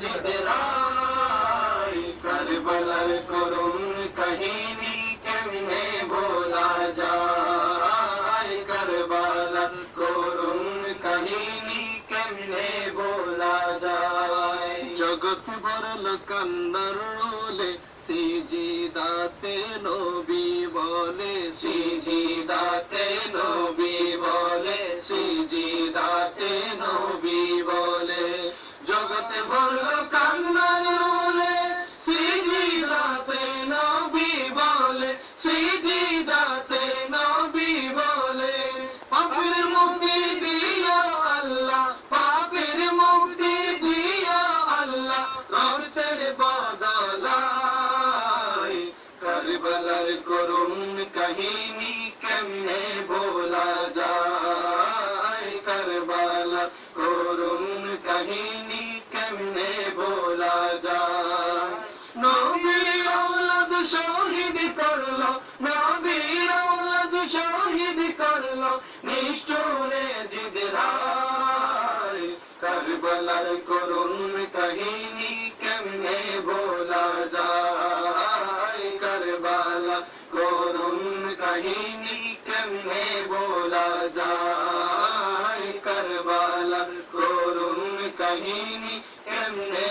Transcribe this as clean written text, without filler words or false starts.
জিদরাই কারবালার করুণ কাহিনী কেমনে ভোলা যায়, কারবালার করুণ কাহিনী কেমনে ভোলা যায়। জগৎ ভরল কান্নার রোলে, সিজদাতে নবী বলে, সিজদাতে নবী বলে, সিজদাতে নবী বলে। জগতে ভরল কান্নার রোলে, সিজদাতে নবী বলে, সিজদাতে নবী বলে। পাপের মুক্তি দিও আল্লাহ, পাপের মুক্তি দিও আল্লাহ, রক্তের বদলায়। কারবালার করুণ কাহিনী কেমনে ভোলা যায়, কারবালার করুণ কাহিনী কেমনে ভোলা যায়। নবীর আওলাদ শহীদ করলো, নবীর আওলাদ শহীদ করলো নিষ্ঠুরে জিদরাই। কারবালার করুণ কাহিনী কেমনে ভোলা যায়, কারবালার করুণ কাহিনী কেমনে ভোলা যায়, কারবালার করুণ কাহিনী কেমনে